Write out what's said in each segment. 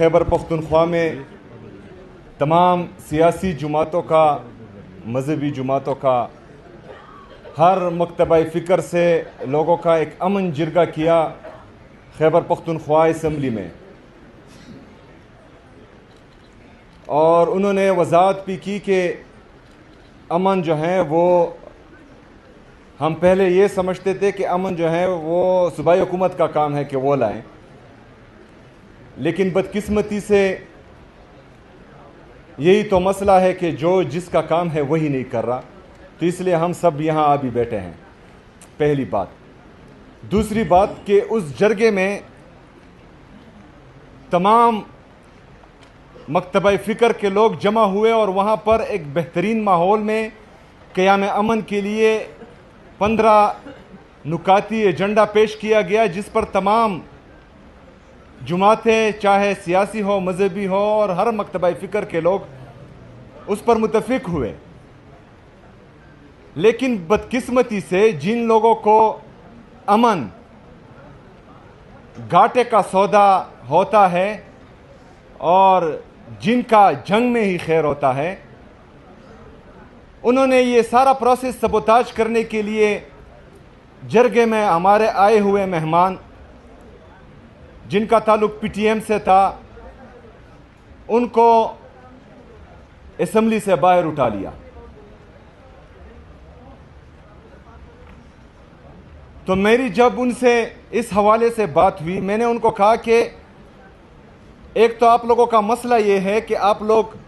خیبر پختونخوا میں تمام سیاسی جماعتوں کا، مذہبی جماعتوں کا، ہر مکتبہ فکر سے لوگوں کا ایک امن جرگہ کیا خیبر پختونخوا اسمبلی میں، اور انہوں نے وضاحت بھی کی کہ امن جو ہے وہ ہم پہلے یہ سمجھتے تھے کہ امن جو ہے وہ صوبائی حکومت کا کام ہے کہ وہ لائیں، لیکن بدقسمتی سے یہی تو مسئلہ ہے کہ جو جس کا کام ہے وہی نہیں کر رہا، تو اس لیے ہم سب یہاں ابھی بیٹھے ہیں۔ پہلی بات۔ دوسری بات کہ اس جرگے میں تمام مکتبہ فکر کے لوگ جمع ہوئے اور وہاں پر ایک بہترین ماحول میں قیام امن کے لیے 15 نکاتی ایجنڈا پیش کیا گیا، جس پر تمام جماعتیں، چاہے سیاسی ہو، مذہبی ہو، اور ہر مکتبہ فکر کے لوگ اس پر متفق ہوئے۔ لیکن بدقسمتی سے جن لوگوں کو امن گھاٹے کا سودا ہوتا ہے اور جن کا جنگ میں ہی خیر ہوتا ہے، انہوں نے یہ سارا پروسیس سبوتاج کرنے کے لیے جرگے میں ہمارے آئے ہوئے مہمان جن کا تعلق پی ٹی ایم سے تھا، ان کو اسمبلی سے باہر اٹھا لیا۔ تو میری جب ان سے اس حوالے سے بات ہوئی، میں نے ان کو کہا کہ ایک تو آپ لوگوں کا مسئلہ یہ ہے کہ آپ لوگ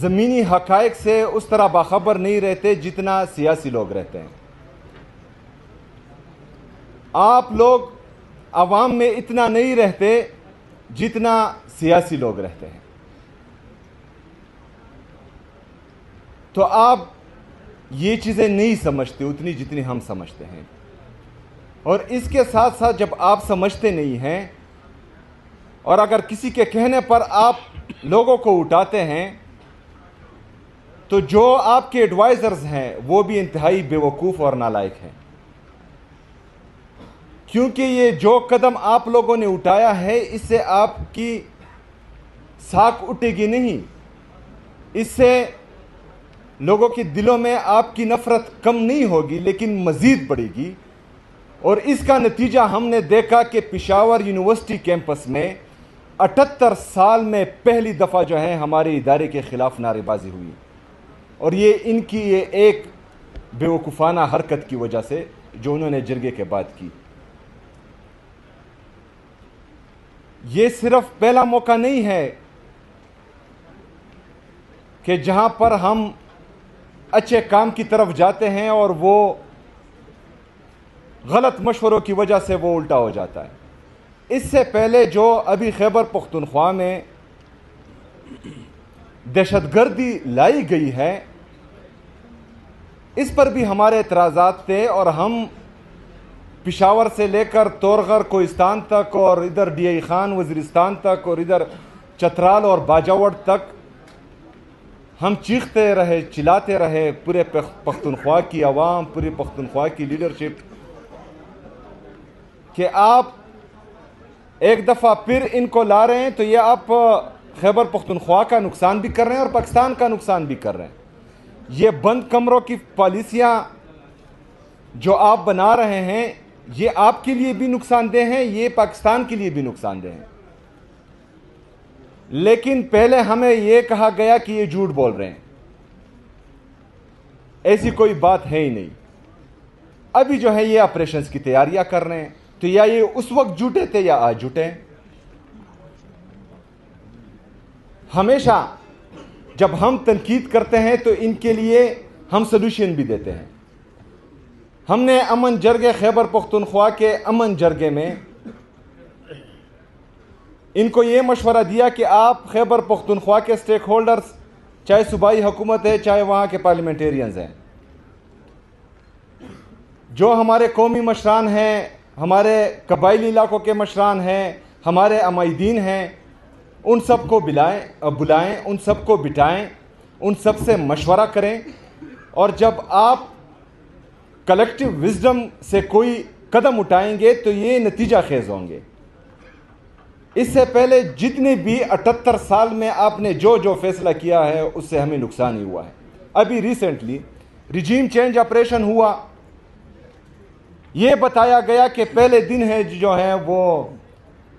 زمینی حقائق سے اس طرح باخبر نہیں رہتے جتنا سیاسی لوگ رہتے ہیں۔ آپ لوگ عوام میں اتنا نہیں رہتے جتنا سیاسی لوگ رہتے ہیں، تو آپ یہ چیزیں نہیں سمجھتے اتنی جتنی ہم سمجھتے ہیں، اور اس کے ساتھ ساتھ جب آپ سمجھتے نہیں ہیں اور اگر کسی کے کہنے پر آپ لوگوں کو اٹھاتے ہیں، تو جو آپ کے ایڈوائزرز ہیں وہ بھی انتہائی بے وقوف اور نالائق ہیں، کیونکہ یہ جو قدم آپ لوگوں نے اٹھایا ہے اس سے آپ کی ساکھ اٹھے گی نہیں، اس سے لوگوں کے دلوں میں آپ کی نفرت کم نہیں ہوگی لیکن مزید بڑھے گی۔ اور اس کا نتیجہ ہم نے دیکھا کہ پشاور یونیورسٹی کیمپس میں 78 سال میں پہلی دفعہ جو ہے ہمارے ادارے کے خلاف نعرے بازی ہوئی، اور یہ ان کی یہ ایک بیوقوفانہ حرکت کی وجہ سے جو انہوں نے جرگے کے بعد کی۔ یہ صرف پہلا موقع نہیں ہے کہ جہاں پر ہم اچھے کام کی طرف جاتے ہیں اور وہ غلط مشوروں کی وجہ سے وہ الٹا ہو جاتا ہے۔ اس سے پہلے جو ابھی خیبر پختونخوا میں دہشت گردی لائی گئی ہے، اس پر بھی ہمارے اعتراضات تھے، اور ہم پشاور سے لے کر تورغر کوہستان تک اور ادھر ڈی آئی خان وزیرستان تک اور ادھر چترال اور باجاوڑ تک ہم چیختے رہے، چلاتے رہے، پورے پختونخوا کی عوام، پوری پختونخوا کی لیڈرشپ، کہ آپ ایک دفعہ پھر ان کو لا رہے ہیں تو یہ آپ خیبر پختونخوا کا نقصان بھی کر رہے ہیں اور پاکستان کا نقصان بھی کر رہے ہیں۔ یہ بند کمروں کی پالیسیاں جو آپ بنا رہے ہیں یہ آپ کے لیے بھی نقصان دہ ہیں، یہ پاکستان کے لیے بھی نقصان دہ ہیں۔ لیکن پہلے ہمیں یہ کہا گیا کہ یہ جھوٹ بول رہے ہیں، ایسی کوئی بات ہے ہی نہیں۔ ابھی جو ہے یہ آپریشنز کی تیاریاں کر رہے ہیں، تو یا یہ اس وقت جھوٹے تھے یا آج جھوٹے ہیں۔ ہمیشہ جب ہم تنقید کرتے ہیں تو ان کے لیے ہم سلوشن بھی دیتے ہیں۔ ہم نے امن جرگے خیبر پختونخوا کے امن جرگے میں ان کو یہ مشورہ دیا کہ آپ خیبر پختونخوا کے سٹیک ہولڈرز، چاہے صوبائی حکومت ہے چاہے وہاں کے پارلیمنٹیرینز ہیں، جو ہمارے قومی مشران ہیں، ہمارے قبائلی علاقوں کے مشران ہیں، ہمارے عمائدین ہیں، ان سب کو بلائیں، ان سب کو بٹھائیں، ان سب سے مشورہ کریں، اور جب آپ کلیکٹیو وزڈم سے کوئی قدم اٹھائیں گے تو یہ نتیجہ خیز ہوں گے۔ اس سے پہلے جتنے بھی 78 سال میں آپ نے جو فیصلہ کیا ہے اس سے ہمیں نقصان ہی ہوا ہے. ابھی ریسنٹلی ریجیم چینج آپریشن ہوا, یہ بتایا گیا کہ پہلے دن ہے جو ہے وہ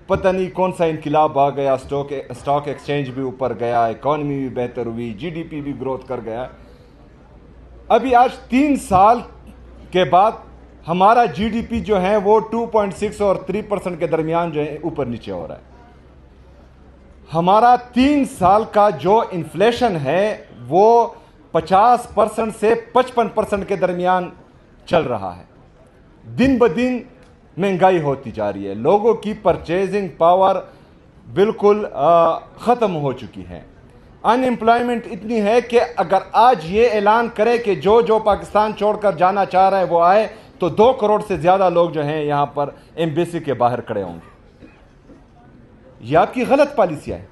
پتہ نہیں کون سا انقلاب آ گیا, اسٹاک ایکسچینج بھی اوپر گیا, اکانومی بھی بہتر ہوئی, جی ڈی پی بھی گروتھ کر گیا. ابھی آج 3 سال کے بعد ہمارا جی ڈی پی جو ہے وہ 2.6 اور 3% کے درمیان جو ہے اوپر نیچے ہو رہا ہے. ہمارا 3 سال کا جو انفلیشن ہے وہ 50% سے 55% کے درمیان چل رہا ہے. دن بدن مہنگائی ہوتی جا رہی ہے, لوگوں کی پرچیزنگ پاور بالکل ختم ہو چکی ہے. ان امپلائمنٹ اتنی ہے کہ اگر آج یہ اعلان کرے کہ جو پاکستان چھوڑ کر جانا چاہ رہا ہے وہ آئے تو 2 کروڑ سے زیادہ لوگ جو ہیں یہاں پر ایمبیسی کے باہر کھڑے ہوں گے. یہ آپ کی غلط پالیسیاں ہیں.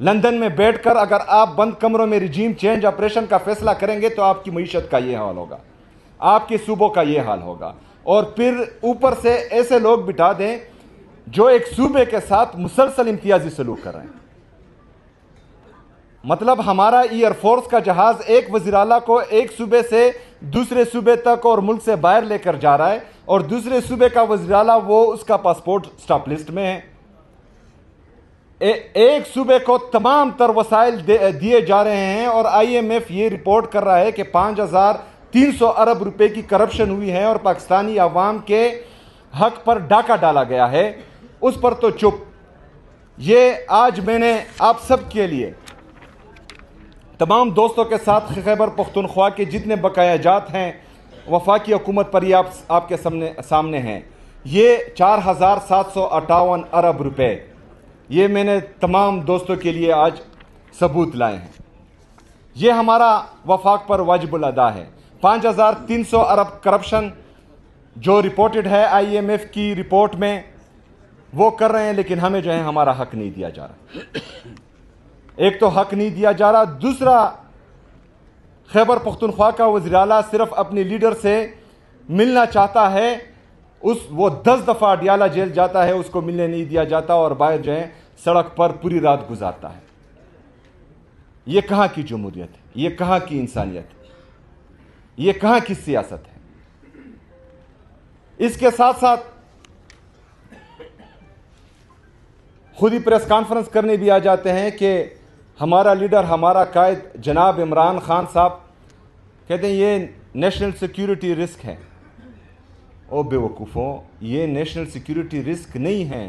لندن میں بیٹھ کر اگر آپ بند کمروں میں ریجیم چینج آپریشن کا فیصلہ کریں گے تو آپ کی معیشت کا یہ حال ہوگا, آپ کے صوبوں کا یہ حال ہوگا, اور پھر اوپر سے ایسے لوگ بٹھا دیں جو ایک صوبے کے ساتھ مسلسل امتیازی سلوک کر رہے ہیں. مطلب ہمارا ایئر فورس کا جہاز ایک وزیر اعلیٰ کو ایک صوبے سے دوسرے صوبے تک اور ملک سے باہر لے کر جا رہا ہے, اور دوسرے صوبے کا وزیر اعلیٰ وہ اس کا پاسپورٹ سٹاپ لسٹ میں ہے. ایک صوبے کو تمام تر وسائل دیے جا رہے ہیں, اور آئی ایم ایف یہ رپورٹ کر رہا ہے کہ 5,300 ارب روپے کی کرپشن ہوئی ہے اور پاکستانی عوام کے حق پر ڈاکہ ڈالا گیا ہے. اس پر تو چپ. یہ آج میں نے آپ سب کے لیے تمام دوستوں کے ساتھ خیبر پختونخوا کے جتنے بقایا جات ہیں وفاقی حکومت پر یہ آپ کے سامنے ہیں. یہ 4,758 ارب روپے یہ میں نے تمام دوستوں کے لیے آج ثبوت لائے ہیں. یہ ہمارا وفاق پر واجب الادا ہے. 5,300 ارب کرپشن جو رپورٹڈ ہے آئی ایم ایف کی رپورٹ میں وہ کر رہے ہیں, لیکن ہمیں جو ہے ہمارا حق نہیں دیا جا رہا. ایک تو حق نہیں دیا جا رہا, دوسرا خیبر پختونخوا کا وزیر اعلیٰ صرف اپنی لیڈر سے ملنا چاہتا ہے, وہ 10 دفعہ اڈیالہ جیل جاتا ہے, اس کو ملنے نہیں دیا جاتا, اور باہر جو ہے سڑک پر پوری رات گزارتا ہے. یہ کہاں کی جمہوریت ہے؟ یہ کہاں کی انسانیت ہے؟ یہ کہاں کی سیاست ہے؟ اس کے ساتھ ساتھ خود ہی پریس کانفرنس کرنے بھی آ جاتے ہیں کہ ہمارا لیڈر, ہمارا قائد جناب عمران خان صاحب کہتے ہیں یہ نیشنل سیکیورٹی رسک ہے. او بے وقوفوں, یہ نیشنل سیکیورٹی رسک نہیں ہے.